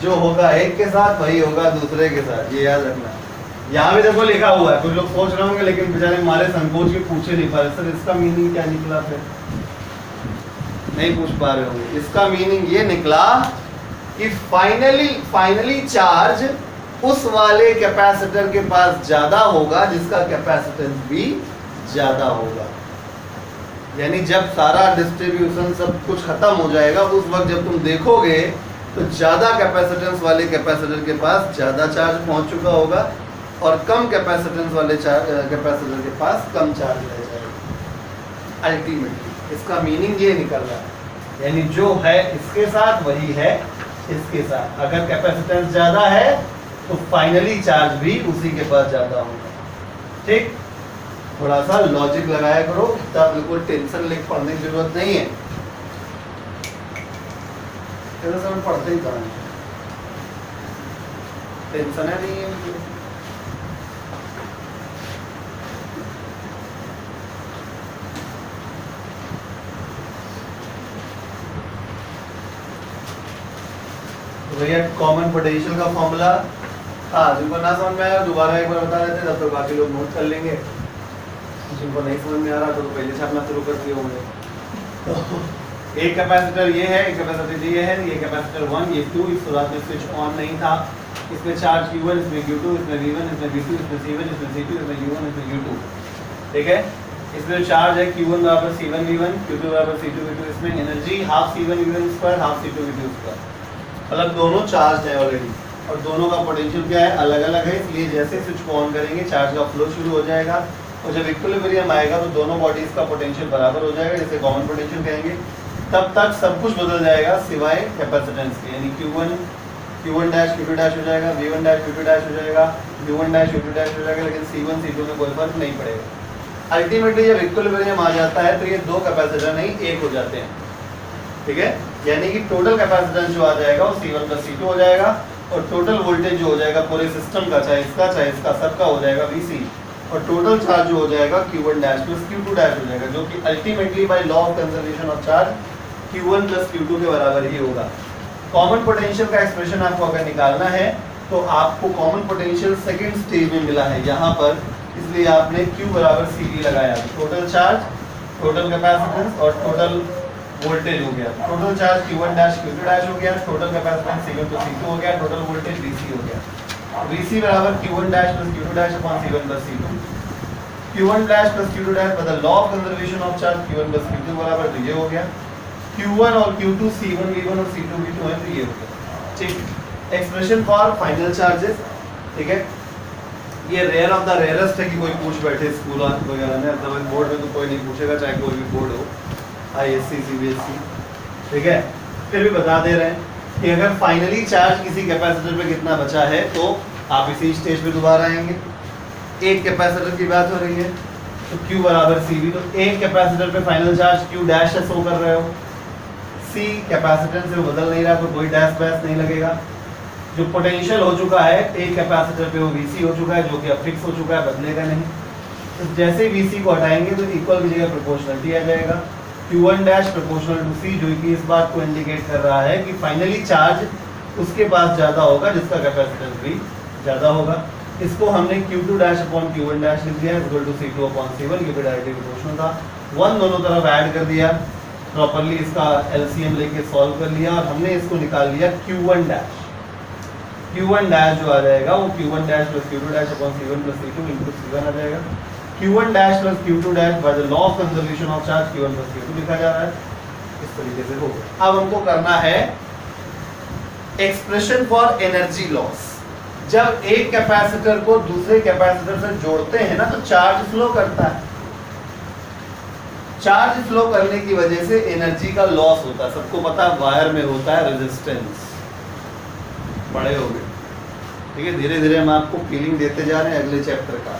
जो होगा एक के साथ वही होगा दूसरे के साथ, ये याद रखना। यहाँ भी देखो लिखा हुआ है, कुछ लोग सोच रहे होंगे लेकिन बेचारे हमारे संकोच के पूछे नहीं पा रहे, सर इसका मीनिंग क्या निकला, फिर नहीं पूछ पा रहे होंगे। इसका मीनिंग ये निकला कि फाइनली चार्ज उस वाले कैपेसिटर के पास ज्यादा होगा जिसका कैपेसिटेंस भी ज्यादा होगा। यानी जब सारा डिस्ट्रीब्यूशन सब कुछ खत्म हो जाएगा, उस वक्त जब तुम देखोगे तो ज्यादा कैपेसिटेंस वाले कैपेसिटर के पास ज्यादा चार्ज पहुंच चुका होगा और कम कैपेसिटेंस वाले कैपेसिटर के पास कम चार्ज रह जाएगा। अल्टीमेटली इसका मीनिंग ये निकल रहा है, यानी जो है इसके साथ वही है इसके साथ। अगर कैपेसिटेंस ज्यादा है तो फाइनली चार्ज भी उसी के पास ज्यादा होगा। ठीक, थोड़ा सा लॉजिक लगाया करो, इतना बिल्कुल टेंशन लेके पढ़ने की जरूरत नहीं है, हम पढ़ते ही करें, टेंशन है नहीं है। भैया कॉमन पोटेंशियल का फॉर्मूला, हाँ जिनको ना समझ में आया दोबारा एक बार बता देते, तब तक बाकी लोग नोट कर लेंगे। जिनको नहीं समझ में आ रहा तो पहले छापना शुरू कर दिए होंगे। तो एक कैपेसिटर ये है, एक कैपेसिटर ये है, ये कैपेसिटर 1, ये 2, इस शुरुआत में स्विच ऑन नहीं था, इसमें चार्ज Q1, इसमें Q2, इसमें V1, इसमें V2, इसमें C1, इसमें C2, इसमें U1, इसमें U2, ठीक है। इसमें चार्ज है Q1 बराबर C1 V1, Q2 बराबर C2 V2, इसमें energy half C1 V1 square half C2 V2 square, मतलब दोनों चार्ज है ऑलरेडी, और दोनों का पोटेंशियल क्या है, अलग अलग है। इसलिए जैसे स्विच को ऑन करेंगे चार्ज का फ्लो शुरू हो जाएगा, और जब इक्विलिब्रियम आएगा तो दोनों बॉडीज का पोटेंशियल बराबर हो जाएगा, जिसे कॉमन पोटेंशियल कहेंगे। तब तक सब कुछ बदल जाएगा सिवाय कैपेसिटेंस के, यानी Q1 डैश Q2 डैश हो जाएगा, V1 डैश Q2 डैश हो जाएगा, U1 डैश U2 डैश हो जाएगा, लेकिन C1 C2 में कोई फर्क नहीं पड़ेगा। अल्टीमेटली जब इक्विलिब्रियम आ जाता है तो ये दो कैपेसिटर नहीं एक हो जाते हैं, ठीक है। यानी कि टोटल कैपेसिटेंस जो आ जाएगा वो C1 प्लस C2 हो जाएगा, और टोटल वोल्टेज जो हो जाएगा पूरे सिस्टम का, चाहे इसका सबका हो जाएगा VC, और टोटल चार्ज जो हो जाएगा Q1 dash plus Q2 dash हो जाएगा, जो कि ultimately by law of conservation of charge Q1 plus Q2 के बराबर ही होगा। कॉमन पोटेंशियल का एक्सप्रेशन आपको अगर निकालना है तो आपको कॉमन पोटेंशियल सेकेंड स्टेज में मिला है यहाँ पर, इसलिए आपने Q बराबर CV लगाया, टोटल चार्ज, टोटल कैपेसिटेंस और टोटल वोल्टेज हो गया। Total charge Q1 dash Q2 dash हो गया, टोटल कैपेसिटेंस C1 तो C2 हो गया, टोटल वोल्टेज VC हो गया। VC बराबर Q1 dash plus Q2 dash upon C1 plus C2, Q1 dash plus Q2 dash मतलब law of conservation of charge Q1 plus Q2 बराबर तो ये हो गया। Q1 और Q2 C1 V1 और C2 V2 है तो ये हो गया। ठीक, एक्सप्रेशन फॉर फाइनल चार्जेस, ठीक है। ये रेयर ऑफ द रेयरेस्ट है कि कोई पूछ बैठे स्कूल वगैरह में, अदरवाइज बोर्ड में तो कोई नहीं पूछेगा, चाहे कोई भी बोर्ड हो, ISC CBSE, ठीक है। फिर भी बता दे रहे हैं कि अगर फाइनली चार्ज किसी कैपेसिटर पे कितना बचा है तो आप इसी स्टेज पे दोबारा आएंगे। एक कैपेसिटर की बात हो रही है तो Q बराबर CV, तो एक कैपेसिटर पे फाइनल चार्ज Q डैश है, शो कर रहे हो। C कैपेसिटेंस से बदल नहीं रहा, कोई डैश बैश नहीं लगेगा। जो पोटेंशियल हो चुका है एक कैपेसिटर पे वो VC हो चुका है, जो कि अब फिक्स हो चुका है, बदलेगा नहीं। तो जैसे ही VC को हटाएंगे तो इक्वल की जगह प्रोपोर्शनलिटी आ जाएगा, Q1 dash proportional to C, जो कि इस बात को इंडिकेट कर रहा है कि फाइनली चार्ज उसके पास ज़्यादा होगा जिसका कैपेसिटेंस भी ज़्यादा होगा। इसको हमने Q2 dash upon Q1 dash लिख दिया equal to C2 upon C1, ये भी डायरेक्टली प्रोपोर्शनल था। 1 दोनों तरफ ऐड कर दिया, प्रॉपर्ली इसका LCM लेके सॉल्व कर लिया, और हमने इसको निकाल लिया Q1 डैश। Q1 डैश जो आ जाएगा वो Q1 dash plus Q2 dash upon C1 plus C2 into C1 आ जाएगा। Q1 dash plus Q2 dash by the law of conservation of charge Q1 plus Q2 लिखा जा रहा है, इस तरीके से होगा। अब हमको करना है एक्सप्रेशन फॉर एनर्जी लॉस। जब एक कैपेसिटर को दूसरे कैपेसिटर से जोड़ते हैं ना, तो चार्ज फ्लो करता है। चार्ज फ्लो करने की वजह से एनर्जी का लॉस होता है। सबको पता है वायर में होता है रेजिस्टेंस। बड़े हो गए, ठीक है। धीरे धीरे हम आपको फीलिंग देते जा रहे हैं अगले चैप्टर का,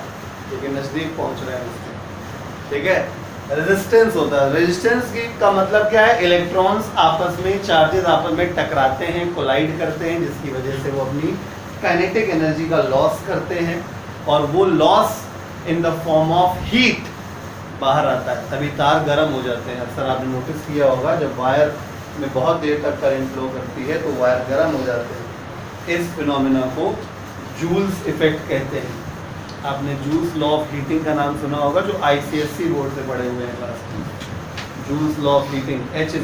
क्योंकि नजदीक पहुंच रहे हैं उसके, ठीक है। रेजिस्टेंस होता है। रेजिस्टेंस की का मतलब क्या है? इलेक्ट्रॉन्स आपस में, चार्जेस आपस में टकराते हैं, कोलाइड करते हैं, जिसकी वजह से वो अपनी काइनेटिक एनर्जी का लॉस करते हैं, और वो loss in the form of heat बाहर आता है। तभी तार गर्म हो जाते हैं। अक्सर आपने नोटिस किया होगा, जब वायर में बहुत देर तक करंट फ्लो करती है तो वायर गर्म हो जाते हैं। इस फिनोमेना को जूल्स इफेक्ट कहते हैं। आपने जूल्स लॉ ऑफ हीटिंग का नाम सुना होगा, जो ICSE बोर्ड से पढ़े हुए हैं क्लास में। Joules law of heating, H =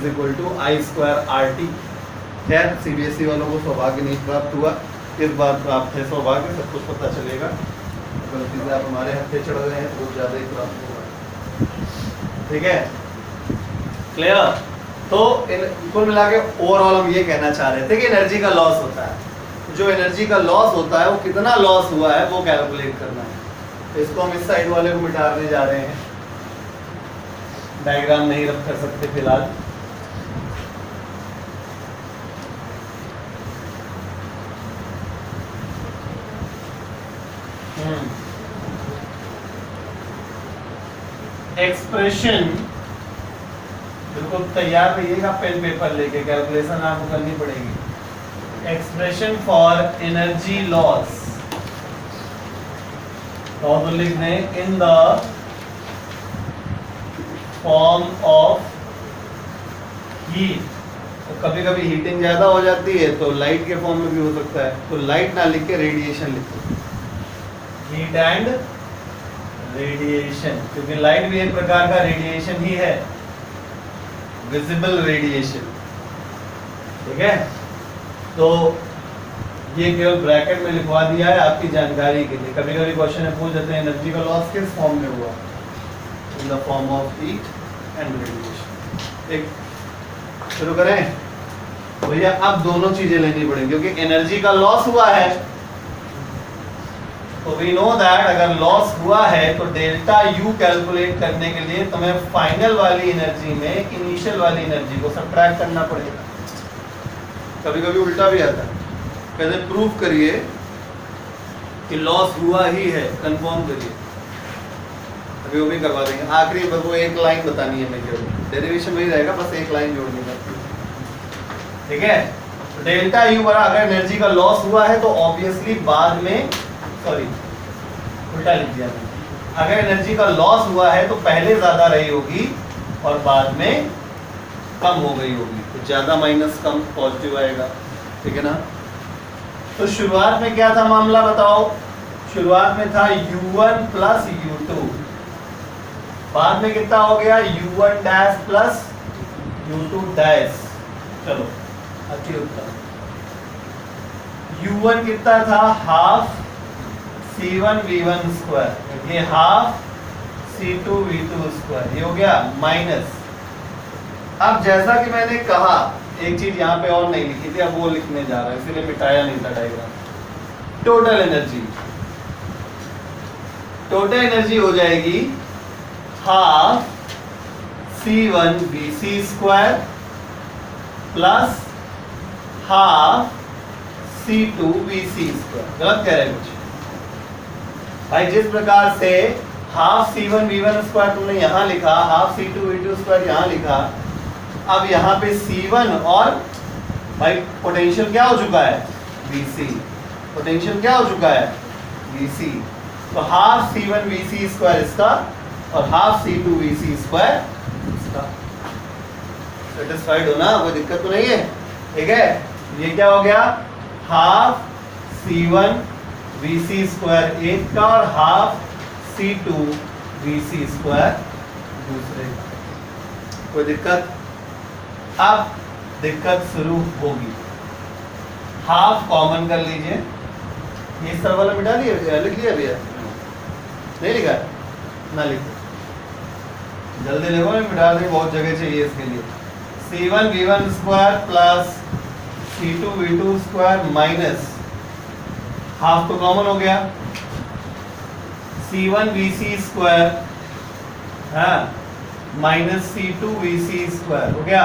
I²RT। खैर CBSE वालों को सौभाग्य नहीं प्राप्त हुआ, इस बार प्राप्त है सौभाग्य, सब कुछ पता चलेगा। गलती से आप हमारे हत्थे चढ़ गए हैं, बहुत ज़्यादा ही प्राप्त होगा, ठीक है, क्लियर। तो कुल मिला के ओवरऑल हम ये कहना चाह रहे थे कि एनर्जी का लॉस होता है। जो एनर्जी का लॉस होता है वो कितना लॉस हुआ है वो कैलकुलेट करना है। तो इसको हम इस साइड वाले को मिटाने जा रहे हैं, डायग्राम नहीं रख कर सकते फिलहाल। एक्सप्रेशन, बिल्कुल तैयार रहिएगा पेन पेपर लेके, कैलकुलेशन आपको करनी पड़ेगी। एक्सप्रेशन फॉर एनर्जी लॉस तो लिख दें in the form of heat. तो कभी कभी हीटिंग ज्यादा हो जाती है तो लाइट के फॉर्म में भी हो सकता है, तो लाइट ना लिख के रेडिएशन लिखो, हीट एंड रेडिएशन, क्योंकि लाइट भी एक प्रकार का रेडिएशन ही है, विजिबल रेडिएशन, ठीक है। तो ये केवल ब्रैकेट में लिखवा दिया है आपकी जानकारी के लिए। कभी कभी क्वेश्चन में पूछ देते हैं एनर्जी का लॉस किस फॉर्म में हुआ, in the form of heat and radiation. एक शुरू करें भैया। अब दोनों चीजें लेनी पड़ेंगी, क्योंकि एनर्जी का लॉस हुआ है तो वी नो दैट अगर लॉस हुआ है तो डेल्टा यू कैलकुलेट करने के लिए तुम्हें फाइनल वाली एनर्जी में इनिशियल वाली एनर्जी को सब्ट्रैक्ट करना पड़ेगा। कभी कभी उल्टा भी आता है, कहते प्रूव करिए कि लॉस हुआ ही है, कंफर्म करिए, अभी वो भी करवा देंगे। आखिरी बस वो एक लाइन बतानी है, मैं केवल डेरिवेशन वही रहेगा, बस एक लाइन जोड़नी है, ठीक है। तो डेल्टा यू बड़ा अगर एनर्जी का लॉस हुआ है तो ऑब्वियसली बाद में, सॉरी उल्टा लिख दिया मैंने, अगर एनर्जी का लॉस हुआ है तो पहले ज्यादा रही होगी और बाद में कम हो गई होगी, तो ज्यादा माइनस कम पॉजिटिव आएगा, ठीक है ना। तो शुरुआत में क्या था मामला बताओ? शुरुआत में था U1 प्लस U2, बाद में कितना हो गया U1 dash plus U2 dash. चलो अच्छी उत्तर। U1 कितना था? हाफ C1 V1 स्क्वायर, ये हाफ C2 V2 स्क्वायर, ये हो गया माइनस। अब जैसा कि मैंने कहा, एक चीज यहाँ पे और नहीं लिखी थी, अब वो लिखने जा रहा है, इसीलिए मिटाया नहीं था diagram. Total energy, total energy हो जाएगी half C1 VC square plus half C2 VC square. गलत कह रहे कुछ भाई? जिस प्रकार से हाफ C1 V1 स्क्वायर तुमने यहाँ लिखा, हाफ C2 V2 स्क्वायर यहाँ लिखा, अब यहाँ पे C1 और भाई पोटेंशियल क्या हो चुका है? VC। पोटेंशियल क्या हो चुका है? VC। तो हाफ C1 VC स्क्वायर इसका और हाफ C2 VC स्क्वायर इसका। सेटिस्फाइड हो ना? कोई दिक्कत तो नहीं है, ठीक है। ये क्या हो गया? हाफ C1 VC स्क्वायर एक का और हाफ C2 VC स्क्वायर दूसरे का। कोई दिक्कत? अब दिक्कत शुरू होगी। हाफ कॉमन कर लीजिए, ये इस तरह वाला मिटा दिया, लिख लिया भैया? नहीं लिखा है? ना लिखो, जल्दी लिखो, मैं मिटा दें, बहुत जगह चाहिए इसके लिए। C1 V1 square plus C2 V2 square minus half तो कॉमन हो गया, C1 VC स्क्वायर है माइनस C2 VC स्क्वायर हो गया।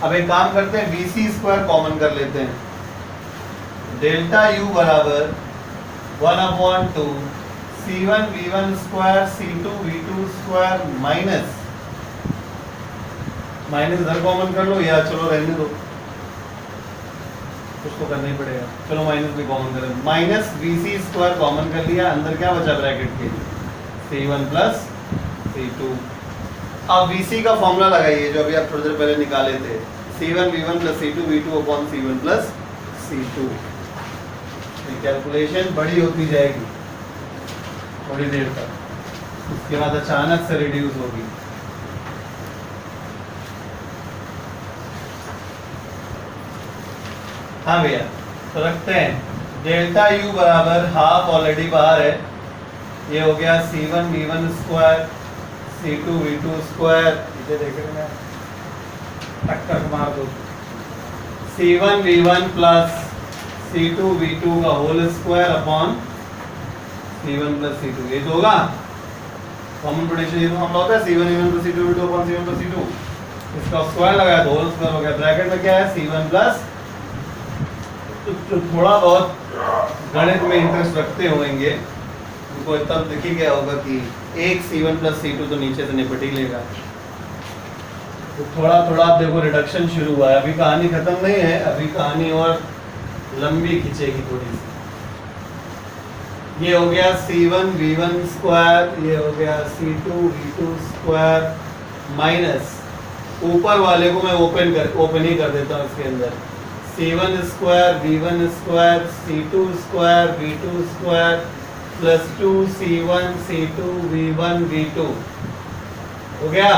अब एक काम करते हैं, VC स्क्वायर कॉमन कर लेते हैं, डेल्टा U बराबर 1/2 C1 V1 square C2 V2 square minus इधर कॉमन कर लो, या चलो रहने दो, कुछ तो करना ही पड़ेगा, चलो माइनस भी कॉमन करें, माइनस VC स्क्वायर कॉमन कर लिया, अंदर क्या बचा ब्रैकेट के C1 प्लस C2। अब VC का फॉर्मूला लगाइए जो अभी आप थोड़ी देर पहले निकाले थे, C1 V1 plus C2 V2 upon C1 plus C2। Calculation बड़ी होती जाएगी थोड़ी देर तक, उसके बाद अचानक से रिड्यूस होगी। हाँ भैया, तो रखते हैं डेल्टा U बराबर हाफ, ऑलरेडी बाहर है, ये हो गया C1 V1 square C2 V2 square, इसे देख रहे हैं टक्कर मार दो, C1 V1 plus C2 V2 का whole square upon C1 plus C2, ये तो होगा कॉमन प्रोडक्शन, ये तो हम होता है C1 V1 plus C2 V2 upon C1 plus C2, इसका स्क्वायर लगाया तो होल स्क्वायर हो गया, ब्रैकेट में क्या है C1 प्लस, तो थोड़ा बहुत गणित में इंटरेस्ट रखते होंगे उनको तब दिख ही गया होगा कि एक C1 प्लस C2 तो नीचे से निपट ही लेगा, तो थोड़ा थोड़ा आप देखो रिडक्शन शुरू हुआ है, अभी कहानी खत्म नहीं है, अभी कहानी और लंबी खींचेगी थोड़ी सी। ये हो गया C1 V1 स्क्वायर, ये हो गया C2 V2 स्क्वायर माइनस ऊपर वाले को मैं ओपन ही कर देता हूँ, इसके अंदर C1 square V1 square C2 square V2 square plus 2 C1 C2 V1 V2 हो गया,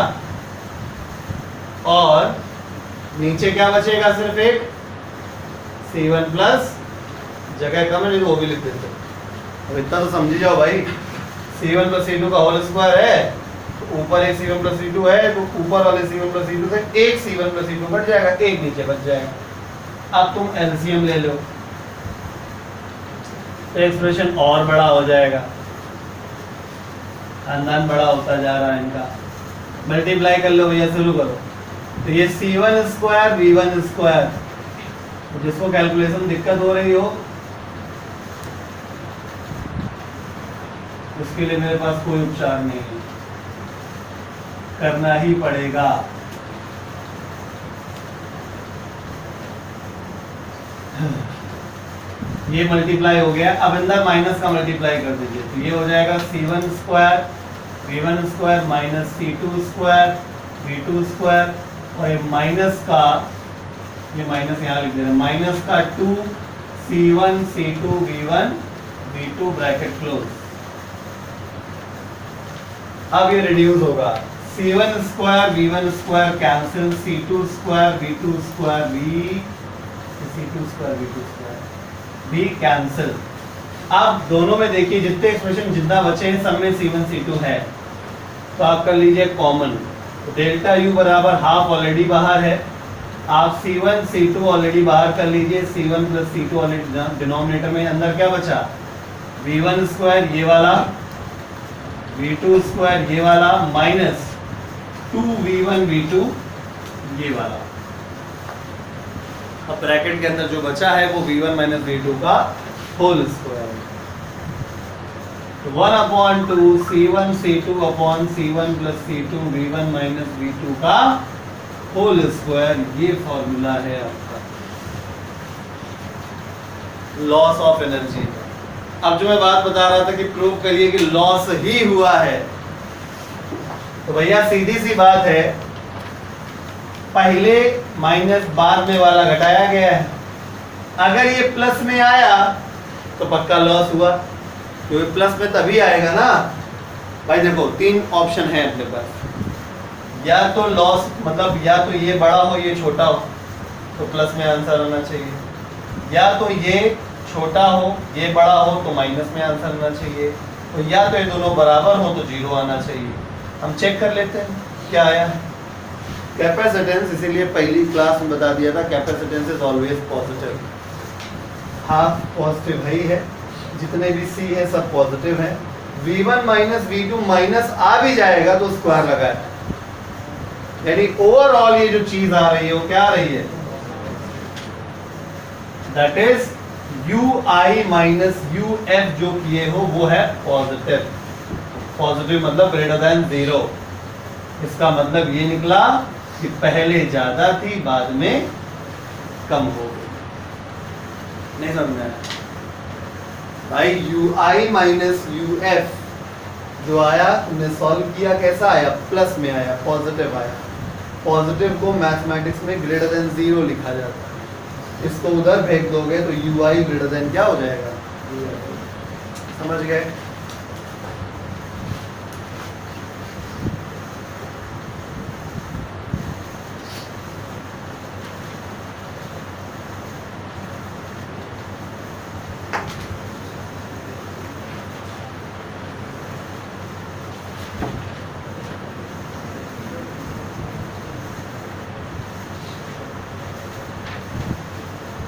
और नीचे क्या बचेगा, सिर्फ एक C1 प्लस, जगह कम है नहीं तो वो भी लिख देते, अब इतना तो समझी जाओ भाई, C1 प्लस C2 का होल स्क्वायर है, तो ऊपर एक C1 प्लस C2 है, तो ऊपर वाले C1 प्लस C2 से एक C1 प्लस C2 कट जाएगा, एक नीचे बच जाएगा। अब तुम एलसीएम ले लो तो एक्सप्रेशन और बड़ा हो जाएगा, खानदान बड़ा होता जा रहा है इनका, मल्टीप्लाई कर लो भैया, शुरू करो, तो ये C1 स्क्वायर V1 स्क्वायर, जिसको कैलकुलेशन दिक्कत हो रही हो उसके लिए मेरे पास कोई उपचार नहीं है, करना ही पड़ेगा। ये मल्टीप्लाई हो गया, अब अंदर माइनस का मल्टीप्लाई कर दीजिए, तो ये हो जाएगा C1 square V1 square minus C2 square V2 square, और ये माइनस का, ये माइनस यहाँ लिख दे रहे हैं, माइनस का 2 C1 C2 V1 V2 bracket close. अब ये रिड्यूस होगा, C1 square V1 square cancel, C2 square V2 square C2 square V2 square भी कैंसिल। अब दोनों में देखिए जितने एक्सप्रेशन जितना बचे हैं सब में C1 C2 है, तो आप कर लीजिए कॉमन, तो डेल्टा U बराबर हाफ ऑलरेडी बाहर है, आप C1 C2 ऑलरेडी बाहर कर लीजिए, C1 plus C2 already denominator में, अंदर क्या बचा V1 स्क्वायर ये वाला V2 स्क्वायर ये वाला माइनस 2V1 V2 ये वाला, अब ब्रैकेट के अंदर जो बचा है वो V1 माइनस V2 का होल स्क्वायर है, तो 1/2 C1 C2 upon C1 plus C2 V1 minus V2 का होल स्क्वायर, ये फॉर्मूला है आपका लॉस ऑफ एनर्जी। अब जो मैं बात बता रहा था कि प्रूव करिए कि लॉस ही हुआ है, तो भैया सीधी सी बात है, पहले माइनस बाद में वाला घटाया गया है, अगर ये प्लस में आया तो पक्का लॉस हुआ, क्योंकि प्लस में तभी आएगा ना भाई। देखो तीन ऑप्शन है अपने पास, या तो लॉस मतलब या तो ये बड़ा हो ये छोटा हो तो प्लस में आंसर आना चाहिए, या तो ये छोटा हो ये बड़ा हो तो माइनस में आंसर आना चाहिए, तो या तो ये दोनों बराबर हो तो जीरो आना चाहिए। हम चेक कर लेते हैं क्या आया है। कैपेसिटेंस, इसीलिए पहली क्लास में बता दिया था capacitance is always positive. Half positive है ही है, जितने भी सी है सब पॉजिटिव है। V1 माइनस V2 माइनस आ भी जाएगा तो स्क्वायर लगाए, यानी ओवरऑल ये जो चीज आ रही है वो क्या आ रही है, that is UI minus UF जो किए हो वो है पॉजिटिव। पॉजिटिव मतलब ग्रेटर देन 0। इसका मतलब ये निकला कि पहले ज्यादा थी बाद में कम हो गई। नहीं समझ आया भाई? UI माइनस UF जो आया तुमने सॉल्व किया, कैसा आया? प्लस में आया, पॉजिटिव आया। पॉजिटिव को मैथमेटिक्स में ग्रेटर देन 0 लिखा जाता है। इसको उधर फेंक दोगे तो UI ग्रेटर देन क्या हो जाएगा? समझ गए?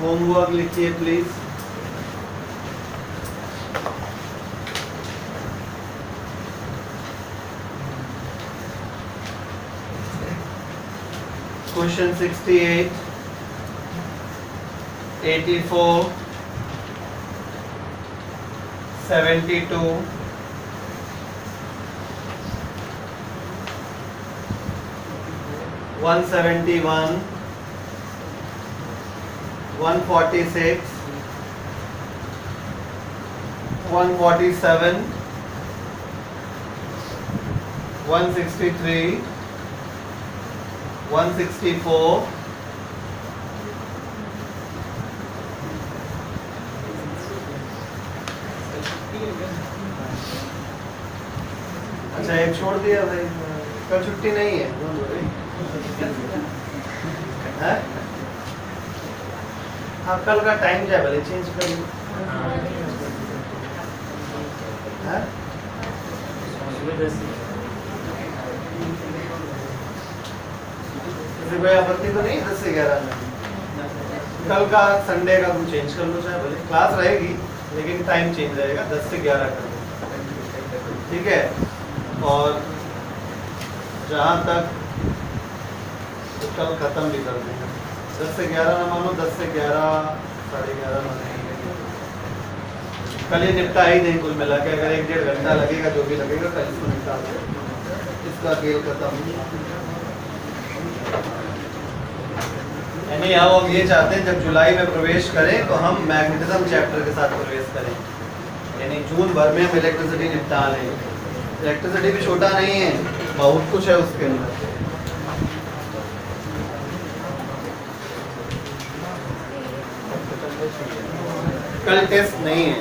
होमवर्क लिखिए प्लीज। क्वेश्चन 68, 84, 72, 171, 146, 147, 163, 164, अच्छा एक छोड़ दिया भाई, कल छुट्टी नहीं है, है? हाँ कल का टाइम क्या भले चेंज कर लो। कोई आपत्ति तो नहीं? 10 से 11 में कल का संडे का तुम चेंज कर लो, चाहे भले क्लास रहेगी लेकिन टाइम चेंज रहेगा, 10 से 11 कर लो, ठीक है? और जहाँ तक तो कल खत्म भी कर देंगे, 10 से 11 ना मानो, 10 से 11 साढ़े 11 मानेंगे। कल ये निपटा ही नहीं कुल मिला के, अगर 1-1.5 घंटा लगेगा जो भी लगेगा कल इसको निपटा दो, इसका खेल खत्म। यानी हम ये चाहते हैं जब जुलाई में प्रवेश करें तो हम मैग्नेटिज्म चैप्टर के साथ प्रवेश करें, यानी जून भर में हम इलेक्ट्रिसिटी निपटा लें। इलेक्ट्रिसिटी भी छोटा नहीं है, बहुत कुछ है उसके अंदर। कल टेस्ट नहीं है।